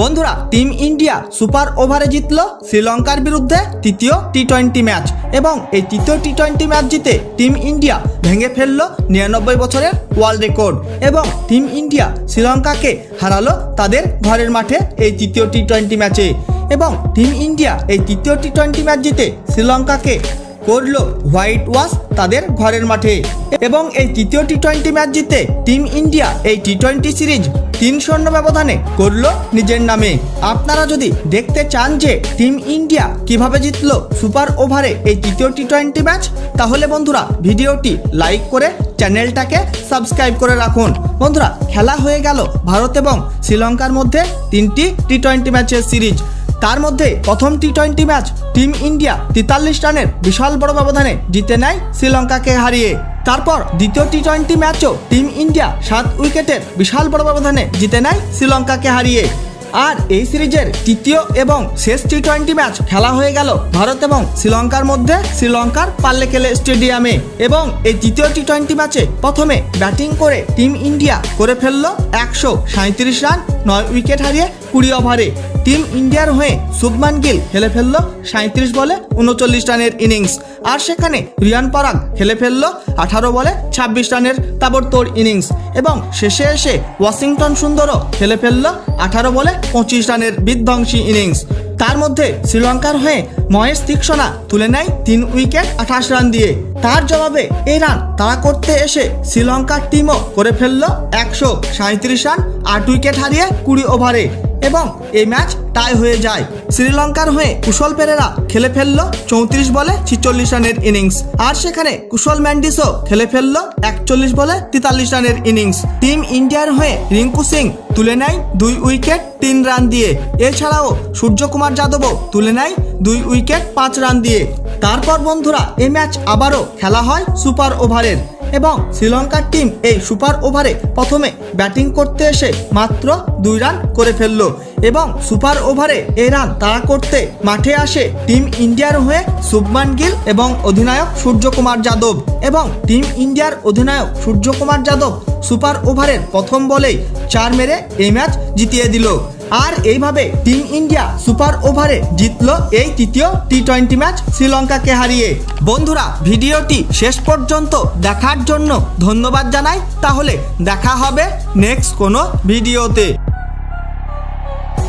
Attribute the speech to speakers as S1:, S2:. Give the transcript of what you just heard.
S1: বন্ধুরা team India super ওভারে জিতল শ্রীলঙ্কার বিরুদ্ধে তৃতীয় টি-20 ম্যাচ এবং এই তৃতীয় টি-20 ম্যাচ জিতে টিম ইন্ডিয়া ভেঙে ফেলল 99 বছরের ওয়ার্ল্ড রেকর্ড এবং টিম ইন্ডিয়া শ্রীলঙ্কাকে হারালো তাদের ঘরের মাঠে এই তৃতীয় টি-20 ম্যাচে এবং টিম ইন্ডিয়া এই তৃতীয় টি-20 ম্যাচ জিতে শ্রীলঙ্কাকে করলো হোয়াইট ওয়াশ তাদের ঘরের মাঠে এবং এই তৃতীয় টি-20 ম্যাচ জিতে টিম ইন্ডিয়া এই টি-20 সিরিজ 3-0 ব্যবধানে করলো নিজের নামে। আপনারা যদি দেখতে চান যে টিম ইন্ডিয়া কিভাবে জিতলো সুপার ওভারে এই তৃতীয় টি-20 ম্যাচ, তাহলে বন্ধুরা ভিডিওটি লাইক করে চ্যানেলটাকে সাবস্ক্রাইব করে রাখুন। বন্ধুরা খেলা হয়ে গেল ভারত এবং শ্রীলঙ্কার মধ্যে 3টি টি-20 ম্যাচের সিরিজ। তার মধ্যে প্রথম টি-20 ম্যাচ টিম ইন্ডিয়া 43 রানের বিশাল বড় ব্যবধানে জিতে নেয় শ্রীলঙ্কাকে হারিয়ে। তারপর দ্বিতীয় টি-20 ম্যাচও টিম ইন্ডিয়া 7 উইকেটের বিশাল বড় ব্যবধানে জিতে নেয় শ্রীলঙ্কাকে হারিয়ে। আর এই সিরিজের তৃতীয় এবং শেষ টি-20 ম্যাচ খেলা হয়ে গেল ভারত এবং শ্রীলঙ্কার মধ্যে শ্রীলঙ্কার পাল্লেকেলে স্টেডিয়ামে এবং এই তৃতীয় টি-20 ম্যাচে প্রথমে ব্যাটিং করে টিম ইন্ডিয়া করে ফেলল 137 রান 9 উইকেট হারিয়ে 20 ওভারে। টিম ইন্ডিয়ার হয়ে শুভমান গিল খেলে ফেলল 37 বলে 39 রানের ইনিংস, আর সেখানে রিয়ান পরাগ খেলে ফেলল 18 বলে 26 রানের তাবড়তোড় ইনিংস এবং শেষে এসে ওয়াশিংটন সুন্দরও খেলে ফেলল 18 বলে 25 রানের বিধ্বংসী ইনিংস। তার মধ্যে শ্রীলঙ্কার হয়ে মহেশ তীক্ষ্ণা তুলে নেয় 3 উইকেট 28 রান দিয়ে। তার জবাবে এই রান তাড়া করতে এসে শ্রীলঙ্কার টিমও করে ফেলল 137 রান 8 উইকেট হারিয়ে 20 ওভারে এবং এই ম্যাচ টাই হয়ে যায়। শ্রীলঙ্কার হয়ে কুশল পেরেরা খেলে ফেলল 34 বলে 46 রানের ইনিংস, আর সেখানে কুশল ম্যান্ডিসও খেলে ফেলল 41 বলে 43 রানের ইনিংস। টিম ইন্ডিয়ার হয়ে রিঙ্কু সিং তুলে নেয় 2 উইকেট 3 রান দিয়ে। এছাড়াও সূর্যকুমার যাদবও তুলে নেয় 2 উইকেট 5 রান দিয়ে। তারপর বন্ধুরা এই ম্যাচ আবারও খেলা হয় সুপার ওভারের এবং শ্রীলঙ্কার টিম এই সুপার ওভারে প্রথমে ব্যাটিং করতে এসে মাত্র 2 রান করে ফেলল এবং সুপার ওভারে এই রান তাড়া করতে মাঠে আসে টিম ইন্ডিয়ার হয়ে শুভমান গিল এবং অধিনায়ক সূর্যকুমার যাদব এবং টিম ইন্ডিয়ার অধিনায়ক সূর্যকুমার যাদব সুপার ওভারের প্রথম বলেই 4 মেরে এই ম্যাচ জিতিয়ে দিল। আর এইভাবে টিম ইন্ডিয়া সুপার ওভারে জিতলো এই তৃতীয় টি-20 ম্যাচ শ্রীলঙ্কাকে হারিয়ে। বন্ধুরা ভিডিওটি শেষ পর্যন্ত দেখার জন্য ধন্যবাদ জানাই। তাহলে দেখা হবে নেক্সট কোনো ভিডিওতে।